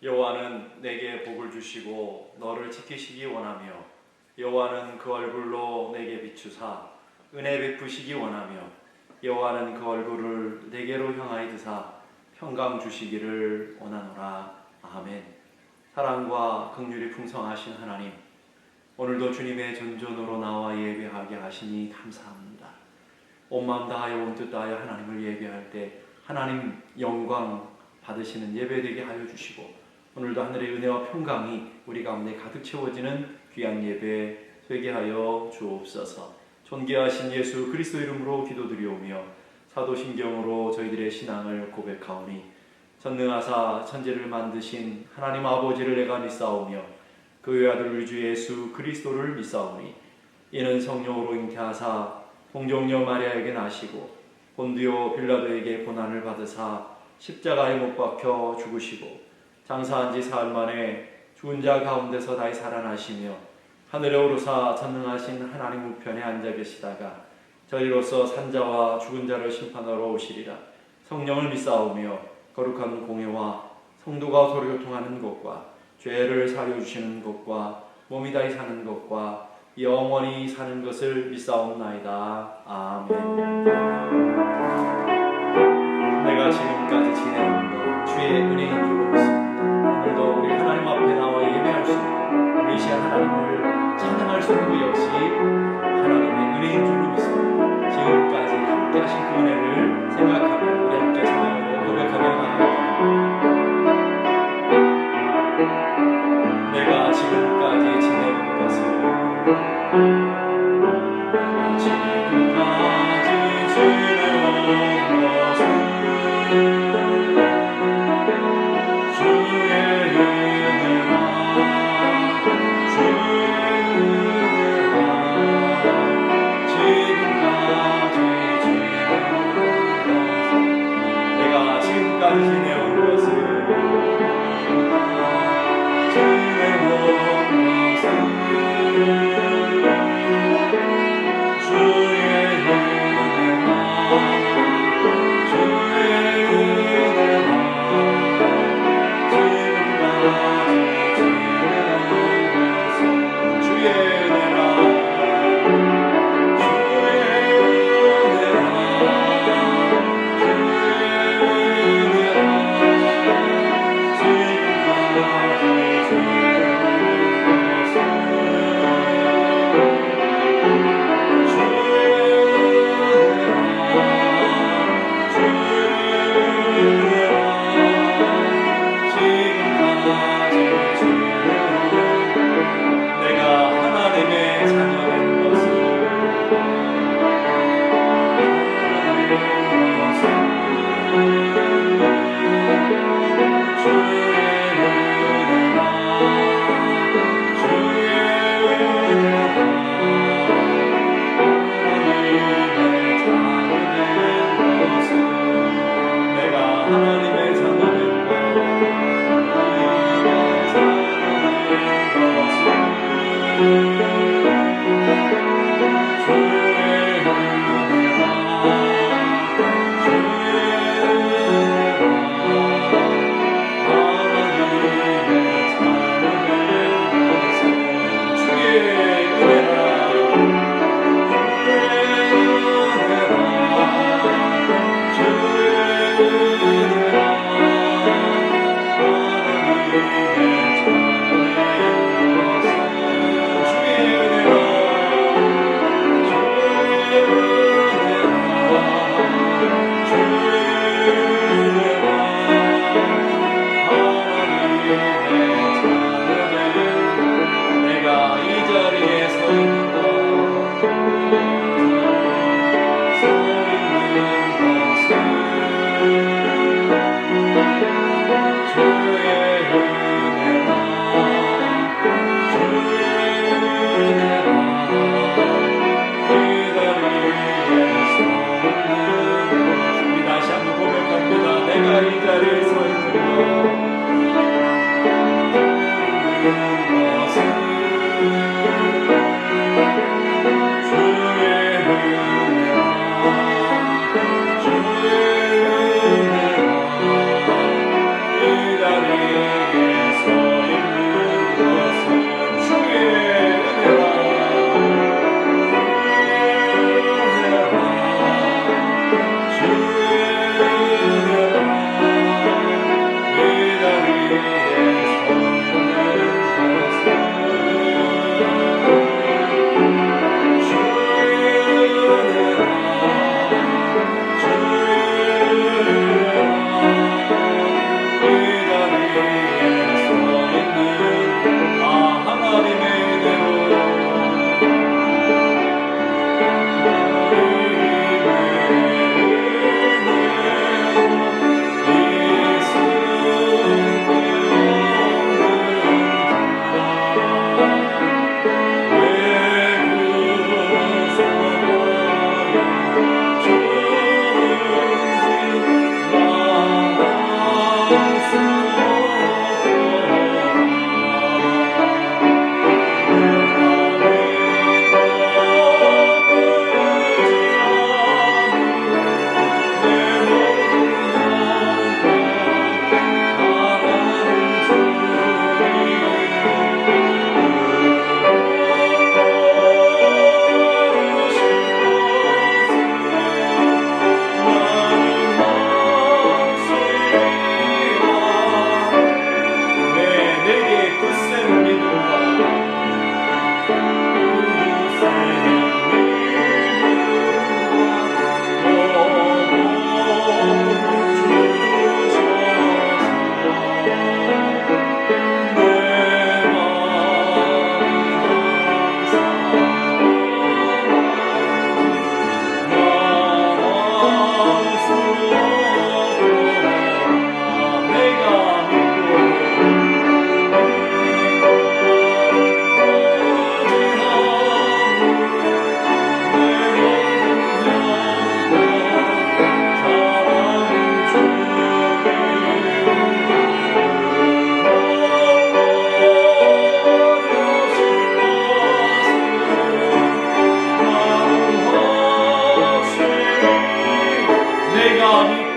여호와는 내게 복을 주시고 너를 지키시기 원하며 여호와는 그 얼굴로 내게 비추사 은혜 베푸시기 원하며 여호와는 그 얼굴을 내게로 향하여 드사 평강 주시기를 원하노라. 아멘. 사랑과 긍휼이 풍성하신 하나님, 오늘도 주님의 전전으로 나와 예배하게 하시니 감사합니다. 온 마음 다하여 온 뜻 다하여 하나님을 예배할 때 하나님 영광 받으시는 예배되게 하여 주시고, 오늘도 하늘의 은혜와 평강이 우리 가운데 가득 채워지는 귀한 예배 되게 하여 주옵소서. 존귀하신 예수 그리스도 이름으로 기도드리오며 사도신경으로 저희들의 신앙을 고백하오니, 전능하사 천지를 만드신 하나님 아버지를 내가 믿사오며 그 외아들 우리 주 예수 그리스도를 믿사오니, 이는 성령으로 잉태하사 동정녀 마리아에게 나시고 본디오 빌라도에게 고난을 받으사 십자가에 못 박혀 죽으시고 장사한 지 사흘 만에 죽은 자 가운데서 다시 살아나시며 하늘에 오르사 전능하신 하나님 우편에 앉아 계시다가 저리로서 산자와 죽은 자를 심판하러 오시리라. 성령을 믿사오며 거룩한 공회와 성도가 서로 교통하는 것과 죄를 사려 주시는 것과 몸이 다시 사는 것과 영원히 사는 것을 믿사옵나이다. 아멘. 내가 지금까지 지내온 것 주의 은혜인 줄 믿습니다. 오늘도 우리 하나님 앞에 나와 예배할 수 있고 우리 이 시간 하나님을 찬양할 수 있는 것 역시 하나님의 은혜인 줄로 믿습니다. 지금까지 함께 하신 그 은혜를 생각하며 우리 함께 찬양하고 고백하며 나아갑니다. 내가 지금까지 지내온 것을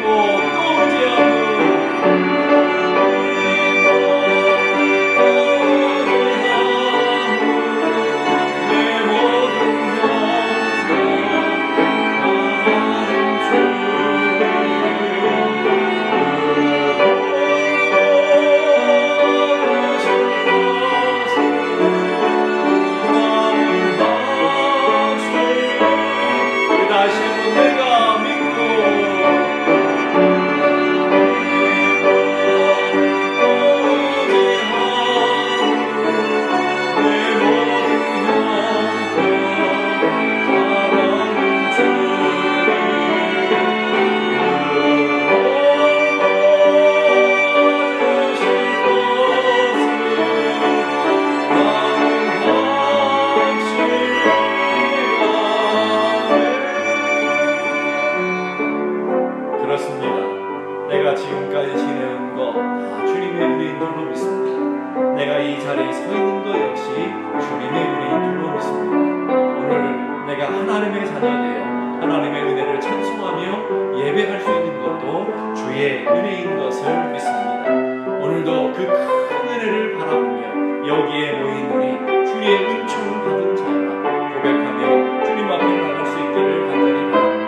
믿고 또 다시 한번 내가 믿고 그렇습니다. 내가 지금까지 지내온 거 다 주님의 은혜인 줄로 믿습니다. 내가 이 자리에 서 있는 거 역시 주님의 은혜인 줄로 믿습니다. 오늘 내가 하나님의 자녀되어 하나님의 은혜를 찬송하며 예배할 수 있는 것도 주의 은혜인 것을 믿습니다. 오늘도 그 큰 은혜를 바라보며 여기에 모인 우리 주의 은총을 받은 자라 고백하며 주님 앞에 나갈 수 있기를 간절히 바랍니다.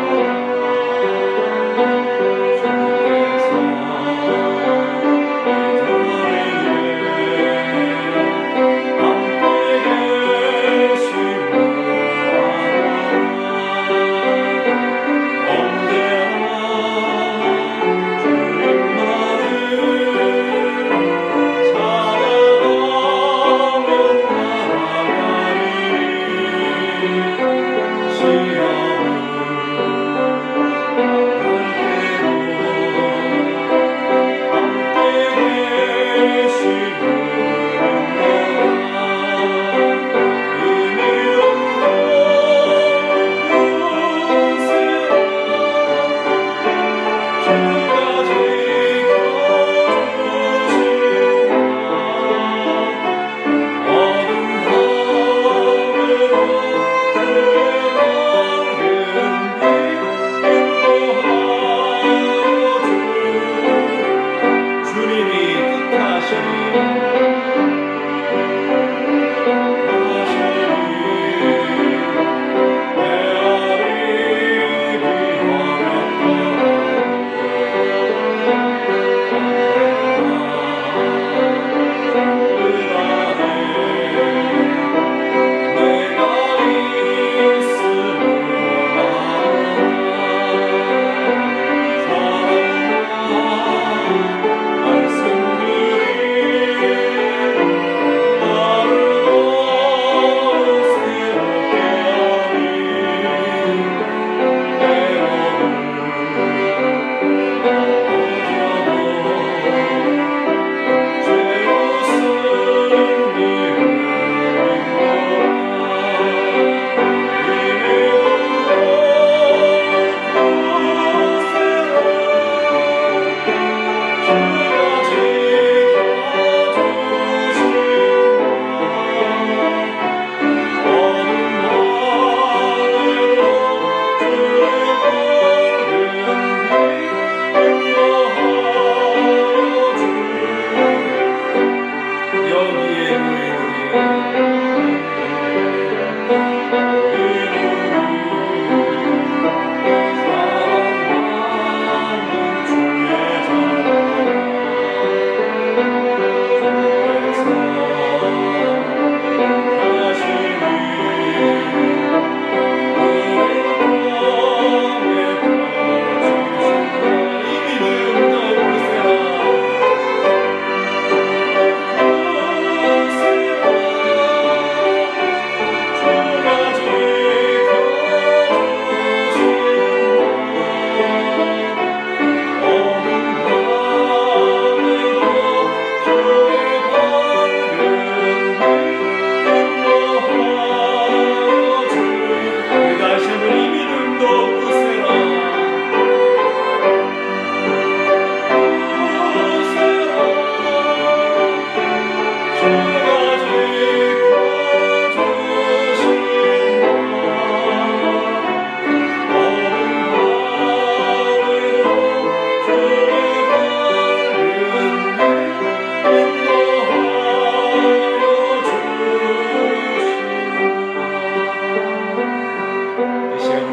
주의 은총을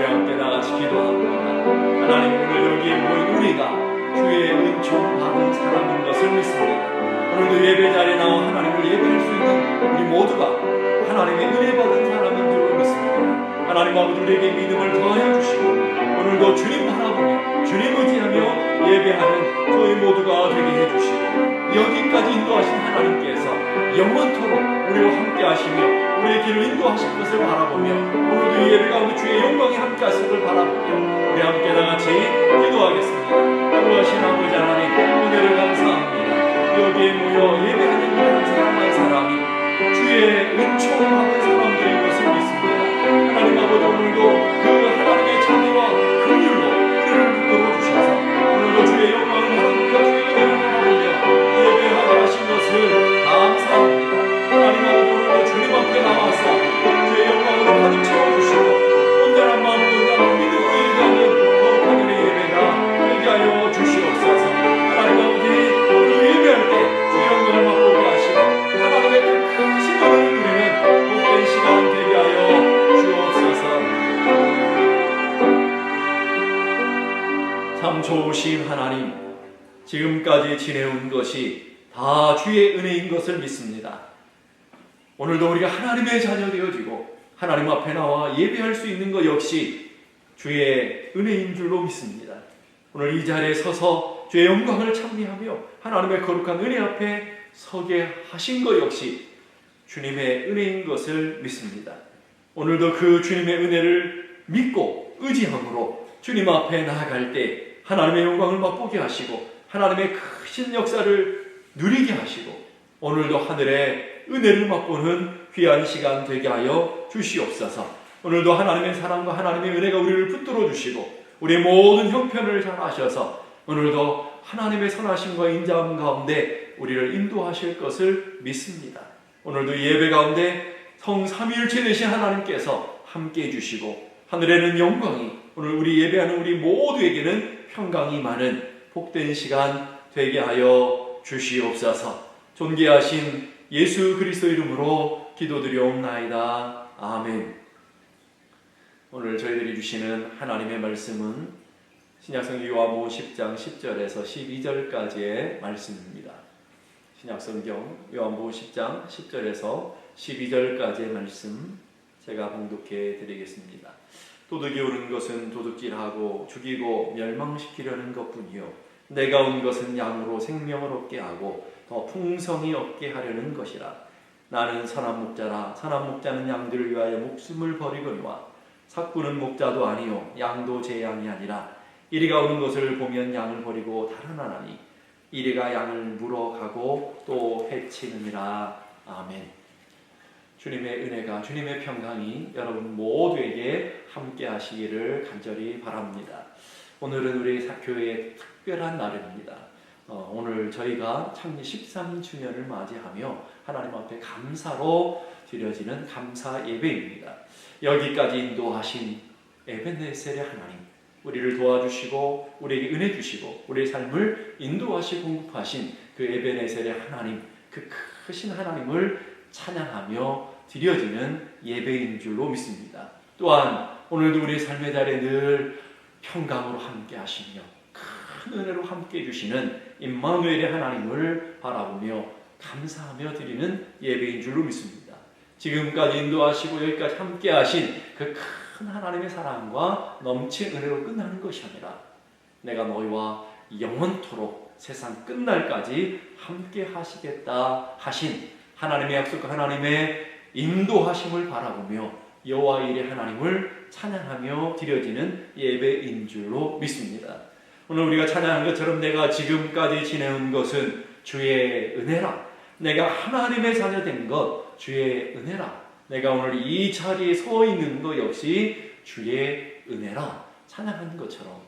우리 함께 나같이 기도합니다. 하나님, 오늘 여기에 모인 우리가 주의 은총 받은 사람인 것을 믿습니다. 오늘도 예배 자리에 나와 하나님을 예배할 수 있는 우리 모두가 하나님의 은혜 받은 사람인 줄 믿습니다. 하나님 아버지, 우리에게 믿음을 더하여 주시고 오늘도 주님 바라보며 주님 의지하며 예배하는 저희 모두가 되게 해주시고 여기까지 인도하신 하나님께서 영원토록 우리와 함께 하시며 우리의 길을 인도하실 것을 바라보며 오늘도 이 예배 가운데 주의 영광이 함께 하시기를 바라보며 우리 함께 다같이 기도하겠습니다. 거룩하신 아버지 하나님, 은혜를 감사합니다. 여기에 모여 예배하는 한 사람 한 사람이 주의 은총 받은 사람들인 것을 믿습니다. 하나님 아버지, 오늘도 그 하나님의 자비와 긍휼로 우리를 붙들어 주셔서 오늘도 주의 영광을 바라보며 주의 은혜를 바라보며 예배하게 하신 것을 감사합니다. 하나님 아버지, 오늘도 주님 앞에 나와서 주의 영광으로 가득 채워주시고 온전한 마음으로 온전한 믿음으로 예배하는 거룩한 은혜의 예배가 되게 하여 주시옵소서. 하나님 아버지, 오늘 예배할 때 주의 영광을 맛보게 하시고 하나님의 그 크신 은혜를 누리는 복된 시간 되게 하여 주옵소서. 참 좋으신 하나님, 지금까지 지내온 것이 다 주의 은혜인 것을 믿습니다. 오늘도 우리가 하나님의 자녀 되어지고 하나님 앞에 나와 예배할 수 있는 것 역시 주의 은혜인 줄로 믿습니다. 오늘 이 자리에 서서 주의 영광을 찬미하며 하나님의 거룩한 은혜 앞에 서게 하신 것 역시 주님의 은혜인 것을 믿습니다. 오늘도 그 주님의 은혜를 믿고 의지함으로 주님 앞에 나아갈 때 하나님의 영광을 맛보게 하시고 하나님의 크신 역사를 누리게 하시고 오늘도 하늘의 은혜를 맛보는 귀한 시간 되게 하여 주시옵소서. 오늘도 하나님의 사랑과 하나님의 은혜가 우리를 붙들어 주시고 우리의 모든 형편을 잘 아셔서 오늘도 하나님의 선하심과 인자함 가운데 우리를 인도하실 것을 믿습니다. 오늘도 예배 가운데 성삼위일체 되신 하나님께서 함께 해주시고 하늘에는 영광이, 오늘 우리 예배하는 우리 모두에게는 평강이 많은 복된 시간 되게 하여 주시옵소서. 존귀하신 예수 그리스도 이름으로 기도드리옵나이다. 아멘. 오늘 저희들이 주시는 하나님의 말씀은 신약성경 요한복음 10장 10절에서 12절까지의 말씀입니다. 신약성경 요한복음 10장 10절에서 12절까지의 말씀 제가 봉독해 드리겠습니다. 도둑이 오는 것은 도둑질하고 죽이고 멸망시키려는 것뿐이요 내가 온 것은 양으로 생명을 얻게 하고 더 풍성히 얻게 하려는 것이라. 나는 선한 목자라. 선한 목자는 양들을 위하여 목숨을 버리거니와 삭구는 목자도 아니요 양도 제 양이 아니라 이리가 오는 것을 보면 양을 버리고 달아나나니 이리가 양을 물어가고 또 해치느니라. 아멘. 주님의 은혜가, 주님의 평강이 여러분 모두에게 함께 하시기를 간절히 바랍니다. 오늘은 우리 교회의 특별한 날입니다. 오늘 저희가 창립 13주년을 맞이하며 하나님 앞에 감사로 드려지는 감사 예배입니다. 여기까지 인도하신 에벤네셀의 하나님, 우리를 도와주시고 우리에게 은혜 주시고 우리의 삶을 인도하시고 공급하신 그 에벤네셀의 하나님, 그 크신 하나님을 찬양하며 드려지는 예배인 줄로 믿습니다. 또한 오늘도 우리의 삶의 자리에 늘 평강으로 함께 하시며 큰 은혜로 함께 해주시는 임마누엘의 하나님을 바라보며 감사하며 드리는 예배인 줄로 믿습니다. 지금까지 인도하시고 여기까지 함께 하신 그 큰 하나님의 사랑과 넘친 은혜로 끝나는 것이 아니라 내가 너희와 영원토록 세상 끝날까지 함께 하시겠다 하신 하나님의 약속과 하나님의 인도하심을 바라보며 여호와 일의 하나님을 찬양하며 드려지는 예배인 줄로 믿습니다. 오늘 우리가 찬양한 것처럼 내가 지금까지 지내온 것은 주의 은혜라. 내가 하나님의 자녀 된 것 주의 은혜라. 내가 오늘 이 자리에 서 있는 것 역시 주의 은혜라. 찬양한 것처럼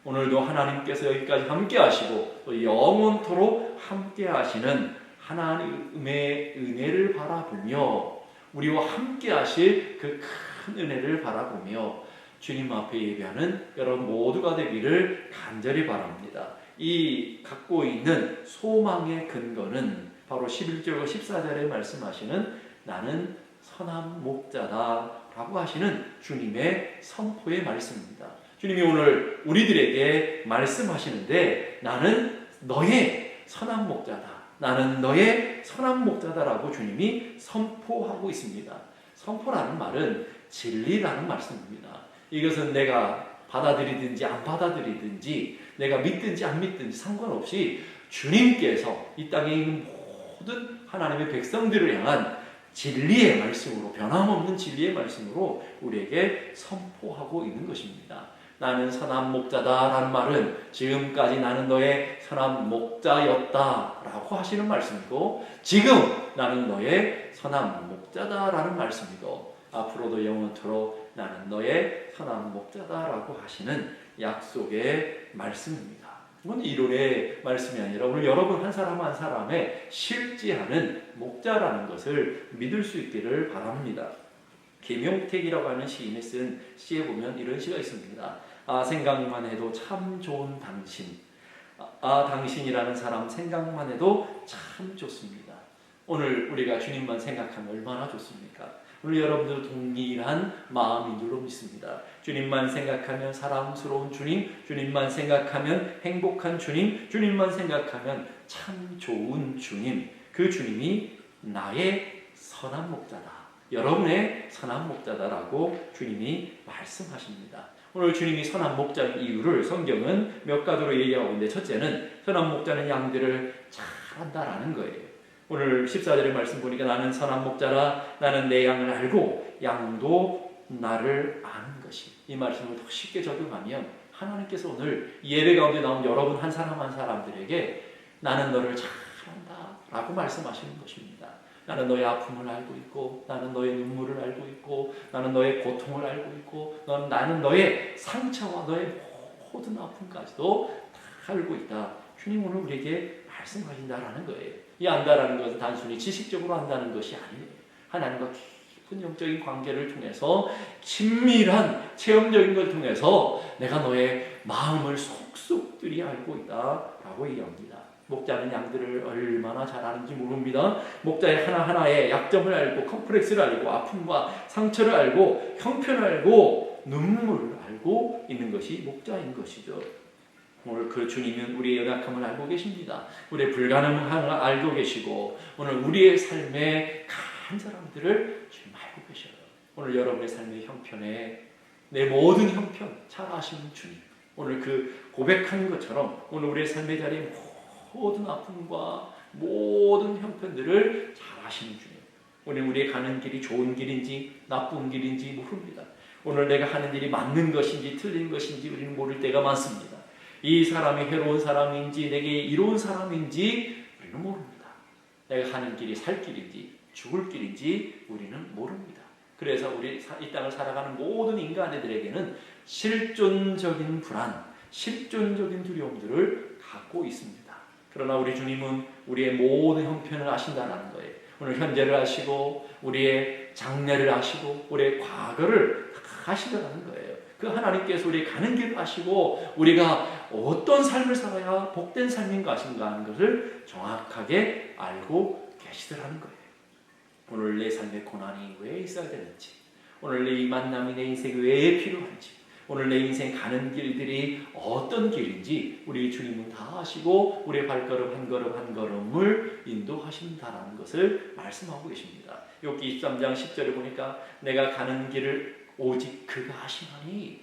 오늘도 하나님께서 여기까지 함께 하시고 또 영원토록 함께 하시는 하나님의 은혜를 바라보며 우리와 함께 하실 그 큰 은혜를 바라보며 주님 앞에 예배하는 여러분 모두가 되기를 간절히 바랍니다. 이 갖고 있는 소망의 근거는 바로 11절과 14절에 말씀하시는 나는 선한 목자다 라고 하시는 주님의 선포의 말씀입니다. 주님이 오늘 우리들에게 말씀하시는데 나는 너의 선한 목자다. 나는 너의 선한 목자다라고 주님이 선포하고 있습니다. 선포라는 말은 진리라는 말씀입니다. 이것은 내가 받아들이든지 안 받아들이든지 내가 믿든지 안 믿든지 상관없이 주님께서 이 땅에 있는 모든 하나님의 백성들을 향한 진리의 말씀으로, 변함없는 진리의 말씀으로 우리에게 선포하고 있는 것입니다. 나는 선한 목자다라는 말은 지금까지 나는 너의 선한 목자였다라고 하시는 말씀이고, 지금 나는 너의 선한 목자다라는 말씀이고, 앞으로도 영원토록 나는 너의 선한 목자다라고 하시는 약속의 말씀입니다. 이건 이론의 말씀이 아니라 오늘 여러분 한 사람 한 사람의 실제하는 목자라는 것을 믿을 수 있기를 바랍니다. 김용택이라고 하는 시인이 쓴 시에 보면 이런 시가 있습니다. 생각만 해도 참 좋은 당신. 당신이라는 사람 생각만 해도 참 좋습니다. 오늘 우리가 주님만 생각하면 얼마나 좋습니까? 오늘 여러분들 동일한 마음인 줄로 믿습니다. 주님만 생각하면 사랑스러운 주님, 주님만 생각하면 행복한 주님, 주님만 생각하면 참 좋은 주님, 그 주님이 나의 선한 목자다. 여러분의 선한 목자다라고 주님이 말씀하십니다. 오늘 주님이 선한 목자인 이유를 성경은 몇 가지로 얘기하고 있는데, 첫째는 선한 목자는 양들을 잘 안다라는 거예요. 오늘 14절의 말씀 보니까 나는 선한 목자라, 나는 내 양을 알고 양도 나를 아는 것이. 이 말씀을 더 쉽게 적용하면 하나님께서 오늘 예배 가운데 나온 여러분 한 사람 한 사람들에게 나는 너를 잘 안다 라고 말씀하시는 것입니다. 나는 너의 아픔을 알고 있고, 나는 너의 눈물을 알고 있고, 나는 너의 고통을 알고 있고, 나는 너의 상처와 너의 모든 아픔까지도 다 알고 있다. 주님 오늘 우리에게 말씀하신다라는 거예요. 이 안다라는 것은 단순히 지식적으로 안다는 것이 아니에요. 하나님과 깊은 영적인 관계를 통해서, 친밀한 체험적인 걸 통해서 내가 너의 마음을 속속들이 알고 있다라고 얘기합니다. 목자는 양들을 얼마나 잘 아는지 모릅니다. 목자의 하나하나의 약점을 알고, 컴플렉스를 알고, 아픔과 상처를 알고, 형편을 알고, 눈물을 알고 있는 것이 목자인 것이죠. 오늘 그 주님은 우리의 연약함을 알고 계십니다. 우리의 불가능함을 알고 계시고, 오늘 우리의 삶의 간절함들을 주님 알고 계셔요. 오늘 여러분의 삶의 형편에 내 모든 형편 잘 아시는 주님, 오늘 그 고백하는 것처럼 오늘 우리의 삶의 자리에 모든 아픔과 모든 형편들을 잘 아시는 주님, 오늘 우리의 가는 길이 좋은 길인지 나쁜 길인지 모릅니다. 오늘 내가 하는 일이 맞는 것인지 틀린 것인지 우리는 모를 때가 많습니다. 이 사람이 해로운 사람인지 내게 이로운 사람인지 우리는 모릅니다. 내가 하는 길이 살 길인지 죽을 길인지 우리는 모릅니다. 그래서 우리 이 땅을 살아가는 모든 인간들에게는 실존적인 불안, 실존적인 두려움들을 갖고 있습니다. 그러나 우리 주님은 우리의 모든 형편을 아신다는 거예요. 오늘 현재를 아시고 우리의 장래를 아시고 우리의 과거를 다 아신다는 거예요. 그 하나님께서 우리의 가는 길을 아시고 우리가 어떤 삶을 살아야 복된 삶인 것인가 하는 것을 정확하게 알고 계시더라는 거예요. 오늘 내 삶의 고난이 왜 있어야 되는지, 오늘 내 이 만남이 내 인생에 왜 필요한지, 오늘 내 인생 가는 길들이 어떤 길인지 우리 주님은 다 아시고 우리의 발걸음 한 걸음 한 걸음을 인도하신다라는 것을 말씀하고 계십니다. 욥기 23장 10절에 보니까 내가 가는 길을 오직 그가 하시나니,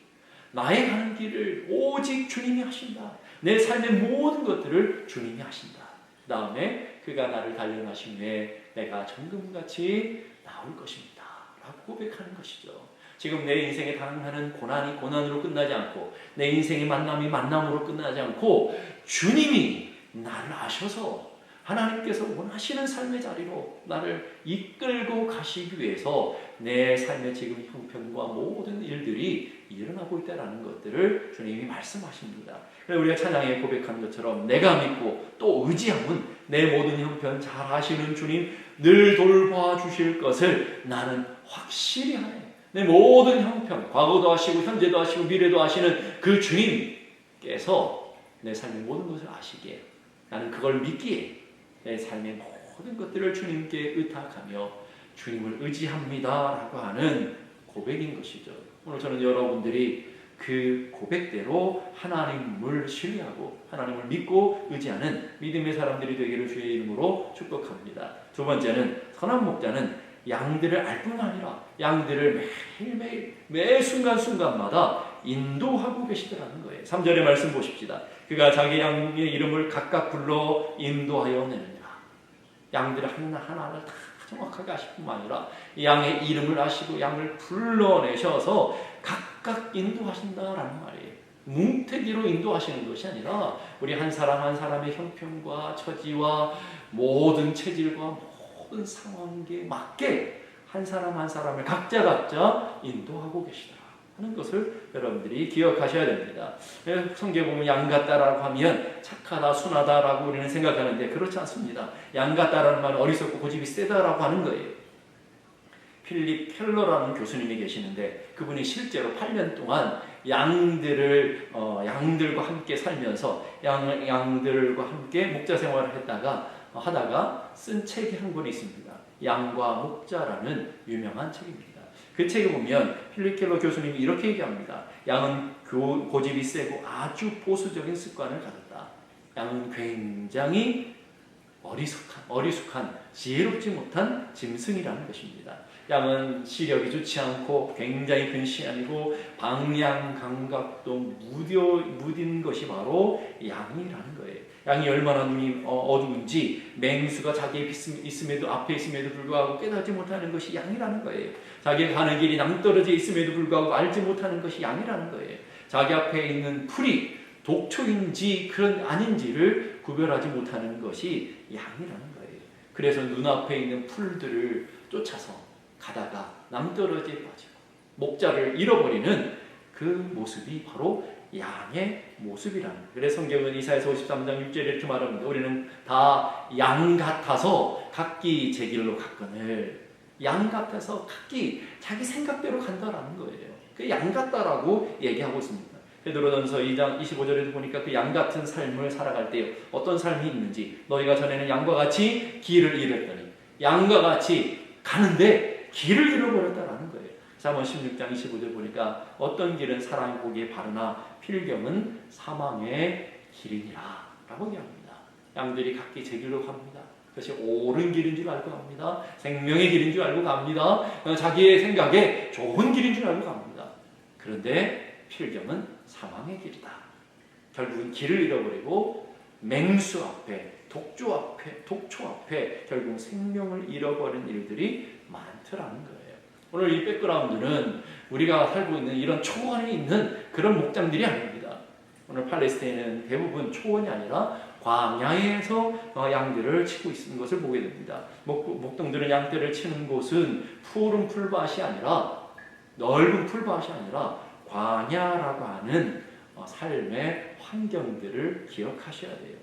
나의 가는 길을 오직 주님이 하신다. 내 삶의 모든 것들을 주님이 하신다. 그 다음에 그가 나를 단련하신 후에 내가 정금같이 나올 것입니다 라고 고백하는 것이죠. 지금 내 인생에 당하는 고난이 고난으로 끝나지 않고, 내 인생의 만남이 만남으로 끝나지 않고, 주님이 나를 아셔서 하나님께서 원하시는 삶의 자리로 나를 이끌고 가시기 위해서 내 삶의 지금 형편과 모든 일들이 일어나고 있다는 것들을 주님이 말씀하십니다. 그래서 우리가 찬양에 고백한 것처럼 내가 믿고 또 의지하면 내 모든 형편 잘 아시는 주님 늘 돌봐주실 것을 나는 확실히 하네. 내 모든 형편, 과거도 하시고 현재도 하시고 미래도 하시는 그 주님께서 내 삶의 모든 것을 아시기에, 나는 그걸 믿기에 내 삶의 모든 것들을 주님께 의탁하며 주님을 의지합니다 라고 하는 고백인 것이죠. 오늘 저는 여러분들이 그 고백대로 하나님을 신뢰하고 하나님을 믿고 의지하는 믿음의 사람들이 되기를 주의 이름으로 축복합니다. 두 번째는 선한 목자는 양들을 알 뿐만 아니라 양들을 매일매일 매 순간순간마다 인도하고 계시더라는 거예요. 3절의 말씀 보십시다. 그가 자기 양의 이름을 각각 불러 인도하여 내느니라. 양들을 하나하나를 다 정확하게 아실 뿐만 아니라 양의 이름을 아시고 양을 불러내셔서 각각 인도하신다라는 말이에요. 뭉태기로 인도하시는 것이 아니라 우리 한 사람 한 사람의 형편과 처지와 모든 체질과 모든 상황에 맞게 한 사람 한 사람을 각자 인도하고 계시더라 하는 것을 여러분들이 기억하셔야 됩니다. 성경에 보면 양 같다라고 하면 착하다, 순하다라고 우리는 생각하는데 그렇지 않습니다. 양 같다라는 말은 어리석고 고집이 세다라고 하는 거예요. 필립 켈러라는 교수님이 계시는데 그분이 실제로 8년 동안 양들과 함께 살면서 양들과 함께 목자 생활을 하다가 쓴 책이 한 권이 있습니다. 양과 목자라는 유명한 책입니다. 그 책에 보면 필립 켈러 교수님이 이렇게 얘기합니다. 양은 고집이 세고 아주 보수적인 습관을 가졌다. 양은 굉장히 어리숙한 지혜롭지 못한 짐승이라는 것입니다. 양은 시력이 좋지 않고 굉장히 근시안이고 방향 감각도 무딘 것이 바로 양이라는 거예요. 양이 얼마나 눈이 어두운지 맹수가 자기의 앞에 있음에도 불구하고 깨닫지 못하는 것이 양이라는 거예요. 자기가 가는 길이 낭떠러져 있음에도 불구하고 알지 못하는 것이 양이라는 거예요. 자기 앞에 있는 풀이 독초인지 그런 아닌지를 구별하지 못하는 것이 양이라는 거예요. 그래서 눈앞에 있는 풀들을 쫓아서 가다가 남떨어지에 빠지고 목자를 잃어버리는 그 모습이 바로 양의 모습이라는 거예요. 그래서 성경은 이사야서 53장 6절에 이렇게 말합니다. 우리는 다 양 같아서 각기 제 길로 갔거늘. 양 같아서 각기 자기 생각대로 간다라는 거예요. 그 양 같다라고 얘기하고 있습니다. 베드로전서 2장 25절에도 보니까 그 양 같은 삶을 살아갈 때 어떤 삶이 있는지 너희가 전에는 양과 같이 길을 잃었더니 양과 같이 가는데 길을 잃어버렸다라는 거예요. 잠언 16장 25절 보니까 어떤 길은 사람이 보기에 바르나 필경은 사망의 길이니라 라고 얘기합니다. 양들이 각기 제 길로 갑니다. 그것이 옳은 길인 줄 알고 갑니다. 생명의 길인 줄 알고 갑니다. 자기의 생각에 좋은 길인 줄 알고 갑니다. 그런데 필경은 사망의 길이다. 결국은 길을 잃어버리고 맹수 앞에 독초 앞에 결국 생명을 잃어버린 일들이 많더라는 거예요. 오늘 이 백그라운드는 우리가 살고 있는 이런 초원에 있는 그런 목장들이 아닙니다. 오늘 팔레스타인은 대부분 초원이 아니라 광야에서 양들을 치고 있는 것을 보게 됩니다. 목동들은 양들을 치는 곳은 푸른 풀밭이 아니라 넓은 풀밭이 아니라 광야라고 하는 삶의 환경들을 기억하셔야 돼요.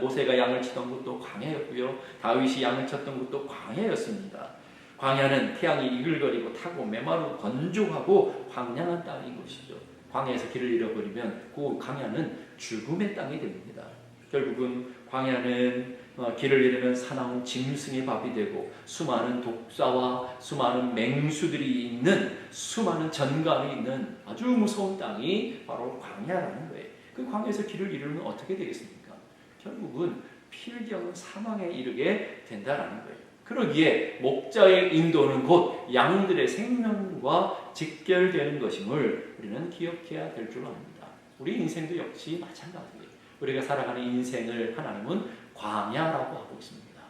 모세가 양을 치던 곳도 광야였고요. 다윗이 양을 쳤던 곳도 광야였습니다. 광야는 태양이 이글거리고 타고 메마르고 건조하고 황량한 땅인 것이죠. 광야에서 길을 잃어버리면 그 광야는 죽음의 땅이 됩니다. 결국은 광야는 길을 잃으면 사나운 짐승의 밥이 되고 수많은 독사와 수많은 맹수들이 있는 수많은 전갈이 있는 아주 무서운 땅이 바로 광야라는 거예요. 그 광야에서 길을 잃으면 어떻게 되겠습니까? 결국은 필경은 사망에 이르게 된다라는 거예요. 그러기에 목자의 인도는 곧 양들의 생명과 직결되는 것임을 우리는 기억해야 될 줄 압니다. 우리 인생도 역시 마찬가지예요. 우리가 살아가는 인생을 하나님은 광야라고 하고 있습니다.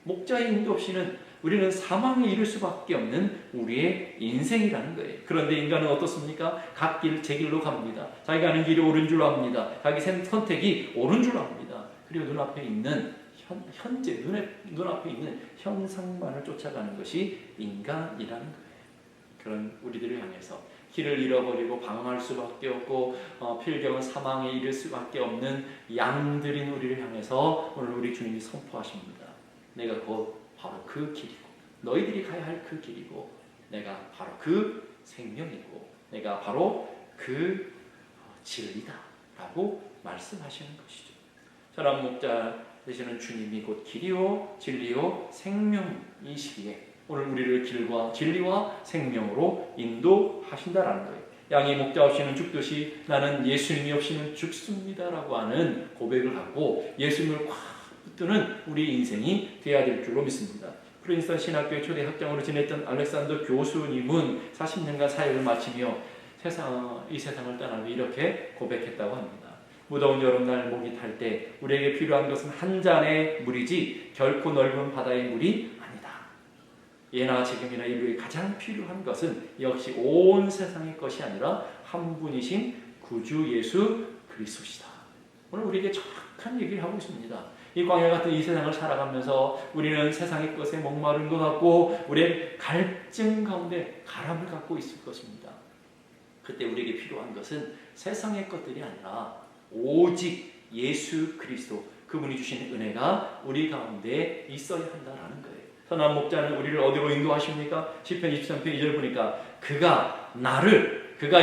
목자의 인도 없이는 우리는 사망에 이를 수밖에 없는 우리의 인생이라는 거예요. 그런데 인간은 어떻습니까? 각 길 제 길로 갑니다. 자기가 가는 길이 옳은 줄 압니다. 자기 선택이 옳은 줄 압니다. 그리고 눈앞에 있는 현재 눈앞에 있는 형상만을 쫓아가는 것이 인간이라는 거예요. 그런 우리들을 향해서 길을 잃어버리고 방황할 수밖에 없고 필경은 사망에 이를 수밖에 없는 양들인 우리를 향해서 오늘 우리 주님이 선포하십니다. 내가 곧 바로 그 길이고 너희들이 가야 할 그 길이고 내가 바로 그 생명이고 내가 바로 그 진리다 라고 말씀하시는 것이죠. 선한 목자 되시는 주님이 곧 길이요 진리요 생명이시기에 오늘 우리를 길과 진리와 생명으로 인도하신다라는 거예요. 양이 목자 없이는 죽듯이 나는 예수님이 없이는 죽습니다라고 하는 고백을 하고 예수님을 꽉 붙드는 우리 인생이 되어야 될 줄로 믿습니다. 프린스턴 신학교의 초대 학장으로 지냈던 알렉산더 교수님은 40년간 사역을 마치며 이 세상을 떠나며 이렇게 고백했다고 합니다. 무더운 여름날 목이 탈 때 우리에게 필요한 것은 한 잔의 물이지 결코 넓은 바다의 물이 아니다. 예나 지금이나 인류에 가장 필요한 것은 역시 온 세상의 것이 아니라 한 분이신 구주 예수 그리스도시다. 오늘 우리에게 정확한 얘기를 하고 있습니다. 이 광야 같은 이 세상을 살아가면서 우리는 세상의 것에 목마른 것 같고 우리의 갈증 가운데 가람을 갖고 있을 것입니다. 그때 우리에게 필요한 것은 세상의 것들이 아니라 오직 예수 그리스도 그분이 주신 은혜가 우리 가운데 있어야 한다는 거예요. 선한 목자는 우리를 어디로 인도하십니까? 시편 23편 2절 보니까 그가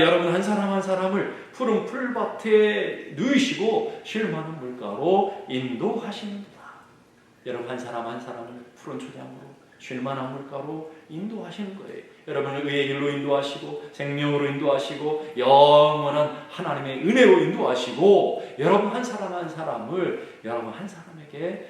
여러분 한 사람 한 사람을 푸른 풀밭에 누이시고 쉴 만한 물가로 인도하시는구나. 여러분 한 사람 한 사람을 푸른 초장으로 쉴 만한 물가로 인도하시는 거예요. 여러분을 의의 길로 인도하시고 생명으로 인도하시고 영원한 하나님의 은혜로 인도하시고 여러분 한 사람 한 사람을 여러분 한 사람에게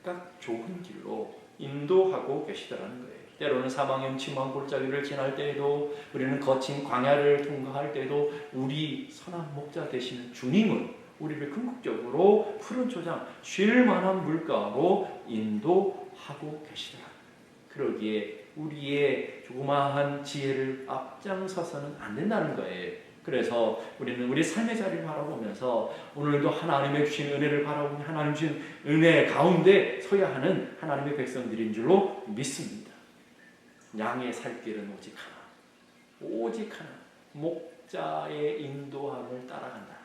각각 좋은 길로 인도하고 계시더라는 거예요. 때로는 사망의 음침한 골짜기를 지날 때에도 우리는 거친 광야를 통과할 때에도 우리 선한 목자 되시는 주님은 우리를 궁극적으로 푸른 초장 쉴 만한 물가로 인도하고 계시더라. 그러기에 우리의 조그마한 지혜를 앞장서서는 안 된다는 거예요. 그래서 우리는 우리 삶의 자리를 바라보면서 오늘도 하나님의 주신 은혜를 바라보며 하나님 주신 은혜 가운데 서야 하는 하나님의 백성들인 줄로 믿습니다. 양의 살 길은 오직 하나 목자의 인도함을 따라간다.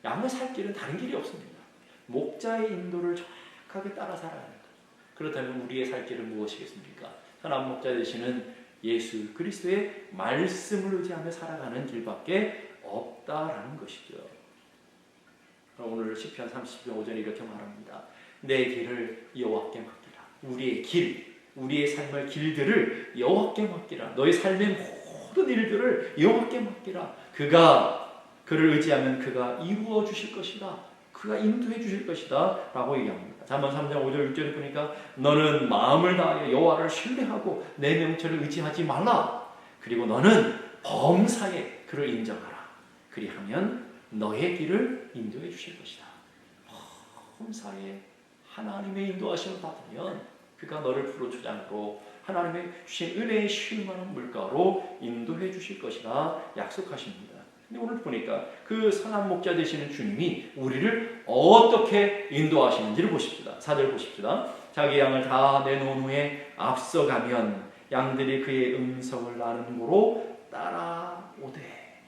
양의 살 길은 다른 길이 없습니다. 목자의 인도를 정확하게 따라 살아가는 것. 그렇다면 우리의 살 길은 무엇이겠습니까? 선한 목자 되시는 예수 그리스도의 말씀을 의지하며 살아가는 길밖에 없다라는 것이죠. 오늘 시편 30편 5절에 이렇게 말합니다. 내 길을 여호와께 맡기라. 우리의 삶의 길들을 여호와께 맡기라. 너의 삶의 모든 일들을 여호와께 맡기라. 그를 의지하면 그가 이루어 주실 것이다. 그가 인도해 주실 것이다 라고 얘기합니다. 잠언 3장 5절 6절에 보니까 너는 마음을 다하여 여호와를 신뢰하고 내 명철을 의지하지 말라. 그리고 너는 범사에 그를 인정하라. 그리하면 너의 길을 인도해 주실 것이다. 범사에 하나님의 인도하심을 받으면 그가 너를 푸른 초장으로 하나님의 주신 은혜의 쉴 만한 물가로 인도해 주실 것이라 약속하십니다. 근데 오늘 보니까 그 선한 목자 되시는 주님이 우리를 어떻게 인도하시는지를 보십시다. 4절 보십시다. 자기 양을 다 내놓은 후에 앞서가면 양들이 그의 음성을 아는 고로 따라오되.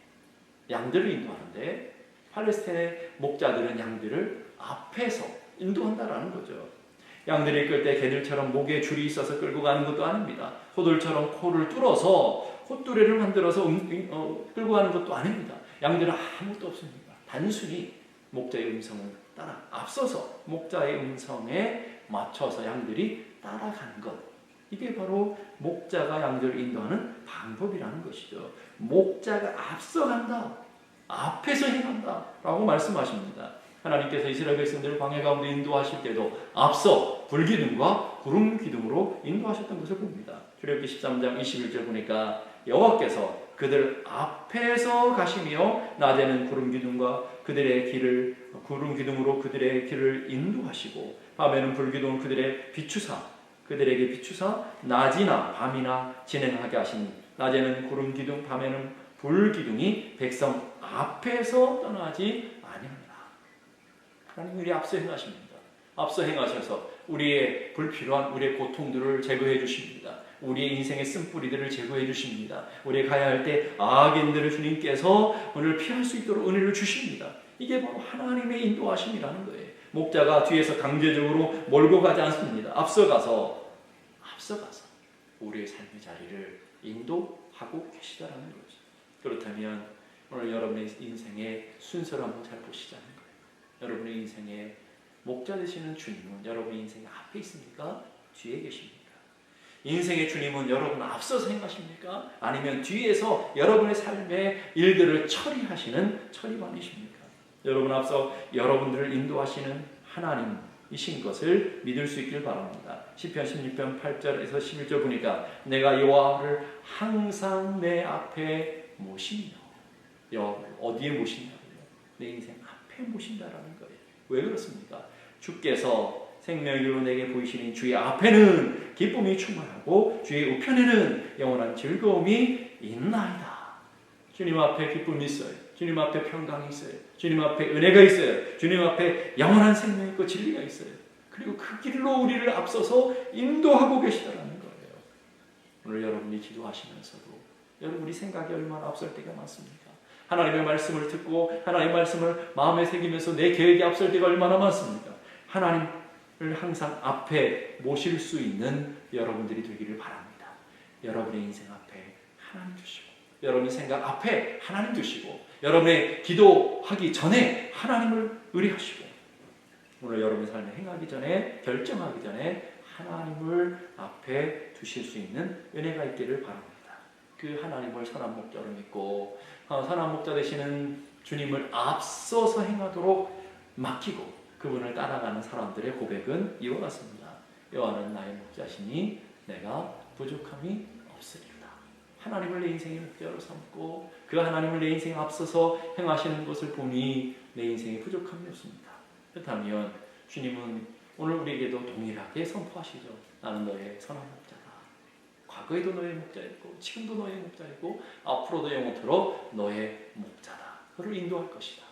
양들을 인도하는데 팔레스타인의 목자들은 양들을 앞에서 인도한다라는 거죠. 양들이 끌 때 개들처럼 목에 줄이 있어서 끌고 가는 것도 아닙니다. 소들처럼 코를 뚫어서 콧뚜레를 만들어서 끌고 가는 것도 아닙니다. 양들은 아무것도 없습니다. 단순히 목자의 음성을 따라 앞서서 목자의 음성에 맞춰서 양들이 따라가는 것. 이게 바로 목자가 양들을 인도하는 방법이라는 것이죠. 목자가 앞서간다. 앞에서 행한다. 라고 말씀하십니다. 하나님께서 이스라엘 백성들을 광야 가운데 인도하실 때도 앞서 불기둥과 구름 기둥으로 인도하셨던 것을 봅니다. 출애굽기 13장 21절 보니까 여호와께서 그들 앞에서 가시며 낮에는 구름 기둥으로 그들의 길을 인도하시고 밤에는 불기둥을 그들에게 비추사 낮이나 밤이나 진행하게 하시니 낮에는 구름 기둥 밤에는 불 기둥이 백성 앞에서 떠나지 아니하니라. 하나님 우리 앞서 행하십니다. 앞서 행하셔서 우리의 불필요한 우리의 고통들을 제거해 주십니다. 우리의 인생의 쓴뿌리들을 제거해 주십니다. 우리가 가야 할 때 악인들을 주님께서 오늘 피할 수 있도록 은혜를 주십니다. 이게 바로 하나님의 인도하심이라는 거예요. 목자가 뒤에서 강제적으로 몰고 가지 않습니다. 앞서가서 우리의 삶의 자리를 인도하고 계시다라는 거죠. 그렇다면 오늘 여러분의 인생의 순서를 한번 잘 보시자는 거예요. 여러분의 인생의 목자 되시는 주님은 여러분의 인생의 앞에 있습니까? 뒤에 계십니까? 인생의 주님은 여러분 앞서서 행하십니까? 아니면 뒤에서 여러분의 삶의 일들을 처리하시는 처리반이십니까? 여러분 앞서 여러분들을 인도하시는 하나님이신 것을 믿을 수 있길 바랍니다. 시편 16편 8절에서 11절 보니까 내가 여호와를 항상 내 앞에 모시며, 여호와를 어디에 모시냐고요? 내 인생 앞에 모신다라는 거예요. 왜 그렇습니까? 주께서 생명길로 내게 보이시니 주의 앞에는 기쁨이 충만하고 주의 우편에는 영원한 즐거움이 있나이다. 주님 앞에 기쁨이 있어요. 주님 앞에 평강이 있어요. 주님 앞에 은혜가 있어요. 주님 앞에 영원한 생명이 있고 진리가 있어요. 그리고 그 길로 우리를 앞서서 인도하고 계시다라는 거예요. 오늘 여러분이 기도하시면서도 여러분 우리 생각이 얼마나 앞설 때가 많습니까? 하나님의 말씀을 듣고 하나님의 말씀을 마음에 새기면서 내 계획이 앞설 때가 얼마나 많습니까? 하나님을 항상 앞에 모실 수 있는 여러분들이 되기를 바랍니다. 여러분의 인생 앞에 하나님 두시고, 여러분의 생각 앞에 하나님 두시고, 여러분의 기도하기 전에 하나님을 의뢰하시고, 오늘 여러분의 삶에 행하기 전에, 결정하기 전에 하나님을 앞에 두실 수 있는 은혜가 있기를 바랍니다. 그 하나님을 선한 목자로 믿고 선한 목자 되시는 주님을 앞서서 행하도록 맡기고 그분을 따라가는 사람들의 고백은 이와 같습니다. 여호와는 나의 목자시니 내가 부족함이 없으리로다. 하나님을 내 인생의 목자로 삼고 그 하나님을 내 인생에 앞서서 행하시는 것을 보니 내 인생에 부족함이 없습니다. 그렇다면 주님은 오늘 우리에게도 동일하게 선포하시죠. 나는 너의 선한 목자다. 과거에도 너의 목자였고 지금도 너의 목자이고 앞으로도 영원토록 너의 목자다. 그를 인도할 것이다.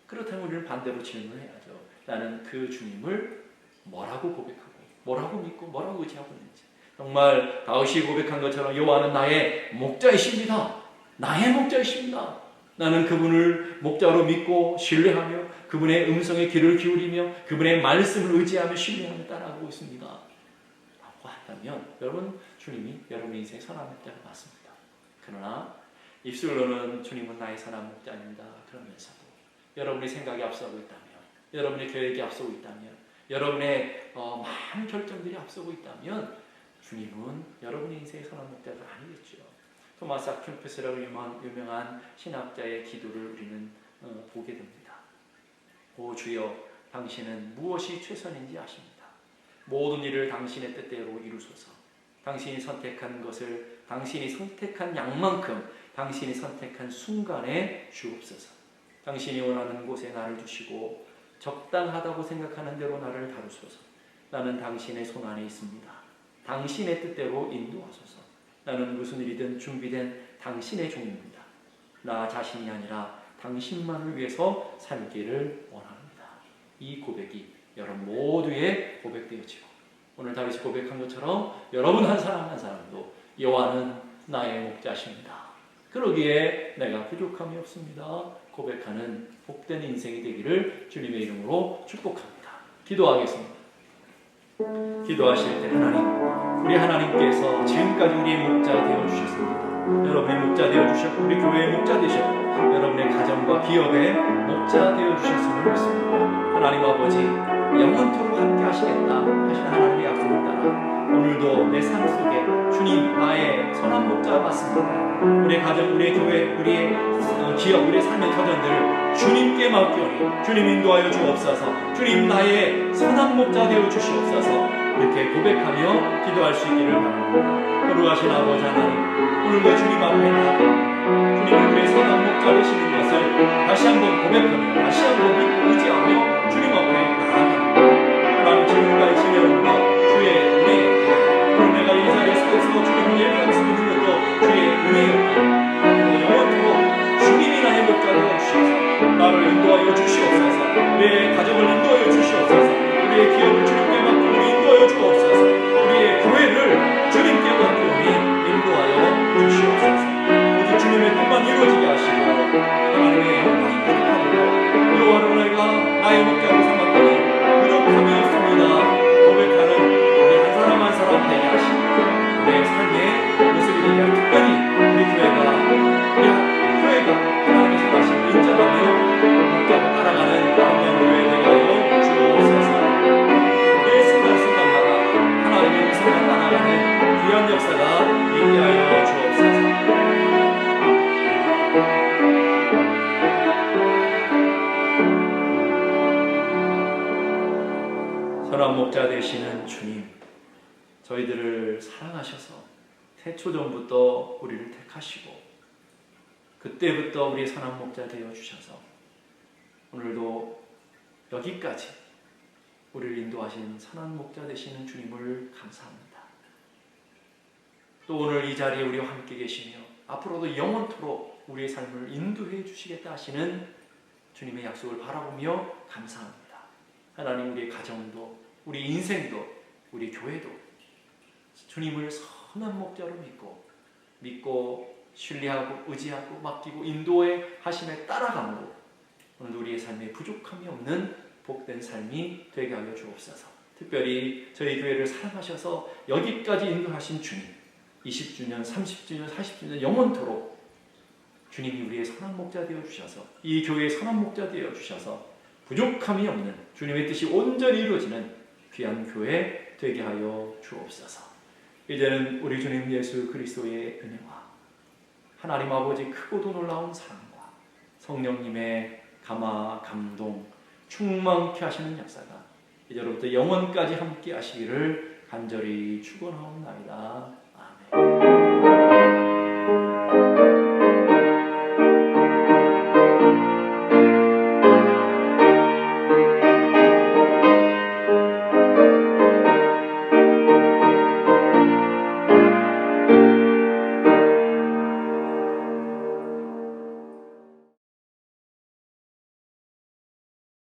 그렇다면 우리는 반대로 질문해야죠. 나는 그 주님을 뭐라고 고백하고 뭐라고 믿고 뭐라고 의지하고 있는지. 정말 다윗이 고백한 것처럼 여호와는 나의 목자이십니다. 나의 목자이십니다. 나는 그분을 목자로 믿고 신뢰하며 그분의 음성에 귀를 기울이며 그분의 말씀을 의지하며 신뢰하며 따라가고 있습니다. 라고 한다면 여러분 주님이 여러분의 인생의 선한 목자가 맞습니다. 그러나 입술로는 주님은 나의 선한 목자입니다. 그러면서도 여러분의 생각이 앞서고 있다면, 여러분의 계획이 앞서고 있다면, 여러분의 많은 결정들이 앞서고 있다면 주님은 여러분의 인생의 선한 목자가 아니겠죠. 토마스 아퀴나스라고 유명한 신학자의 기도를 우리는 보게 됩니다. 오 주여, 당신은 무엇이 최선인지 아십니다. 모든 일을 당신의 뜻대로 이루소서. 당신이 선택한 것을 당신이 선택한 양만큼 당신이 선택한 순간에 주옵소서. 당신이 원하는 곳에 나를 두시고 적당하다고 생각하는 대로 나를 다루소서. 나는 당신의 손 안에 있습니다. 당신의 뜻대로 인도하소서. 나는 무슨 일이든 준비된 당신의 종입니다. 나 자신이 아니라 당신만을 위해서 살기를 원합니다. 이 고백이 여러분 모두의 고백되어지고 오늘 다윗이 고백한 것처럼 여러분 한 사람 한 사람도 여호와는 나의 목자십니다. 그러기에 내가 부족함이 없습니다. 고백하는 복된 인생이 되기를 주님의 이름으로 축복합니다. 기도하겠습니다. 기도하실 때 하나님, 우리 하나님께서 지금까지 우리의 목자 되어주셨습니다. 여러분의 목자 되어주셨고 우리 교회의 목자 되셨고 여러분의 가정과 기업의 목자 되어주셨음을 믿습니다. 하나님 아버지, 영원토록 함께 하시겠다 하신 하나님의 약속을 따라 오늘도 내 삶 속에 주님 나의 선한 목자가 맞습니다. 우리의 가정, 우리의 교회, 우리의 기업, 우리의 삶의 터전들을 주님께 맡기오니 주님 인도하여 주옵소서. 주님 나의 선한 목자 되어 주시옵소서. 이렇게 고백하며 기도할 수 있기를 바랍니다. 거룩하신 아버지 하나님, 오늘도 주님 앞에 나가 주님이 우리의 선한 목자 되시는 것을 다시 한번 고백하며 다시 한번 믿고 의지하며 주님 앞에 나아갑니다. 하나님 지금까지 지내온 것 주의 은혜였고 그리고 내가 이 자리에 서서 주님을 예배할 수 있는 것도 주의 은혜였고 영원토록 주님이 나의 목자 되어 주시옵소서. 나를 인도하여 주시옵소서. 우리의 가정을 인도하여 주시옵소서. 우리의 기업을 주님께 맡기오니 인도하여 주옵소서. 우리의 교회를 주님께 맡기오니 인도하여 주시옵소서. 모두 주님의 뜻만 이루어지게 하시고 하나님의 영광이 가득하고 여호와를 내가 나의 목자로 삼았더니 부족함이 없습니다. 고백하는 우리 한 사람 한 사람 되게 하시고 내 삶의 모습이 되게 할 특별히 우리 교회가 하나님의 선하심을 인정하며 목자로 따라가는 광명교회 되게 하여 주옵소서. 매 순간순간마다 하나님의 음성을 따라가는 귀한 역사가 있게 하여 주옵소서. 선한 목자 되시는 주님, 저희들을 사랑하셔서 태초전부터 우리를 택하시고 그때부터 우리의 선한 목자 되어 주셔서 오늘도 여기까지 우리를 인도하신 선한 목자 되시는 주님을 감사합니다. 또 오늘 이 자리에 우리와 함께 계시며 앞으로도 영원토록 우리의 삶을 인도해 주시겠다 하시는 주님의 약속을 바라보며 감사합니다. 하나님, 우리의 가정도 우리 인생도 우리 교회도 주님을 선한 목자로 믿고 신뢰하고 의지하고 맡기고 인도의 하심에 따라감으로 오늘 우리의 삶에 부족함이 없는 복된 삶이 되게 하여 주옵소서. 특별히 저희 교회를 사랑하셔서 여기까지 인도하신 주님, 20주년, 30주년, 40주년 영원토록 주님이 우리의 선한 목자 되어 주셔서 이 교회의 선한 목자 되어 주셔서 부족함이 없는 주님의 뜻이 온전히 이루어지는 귀한 교회 되게 하여 주옵소서. 이제는 우리 주님 예수 그리스도의 은혜와 하나님 아버지 크고도 놀라운 사랑과 성령님의 감화 감동 충만케 하시는 역사가 이제로부터 영원까지 함께 하시기를 간절히 축원하옵나이다. 아멘.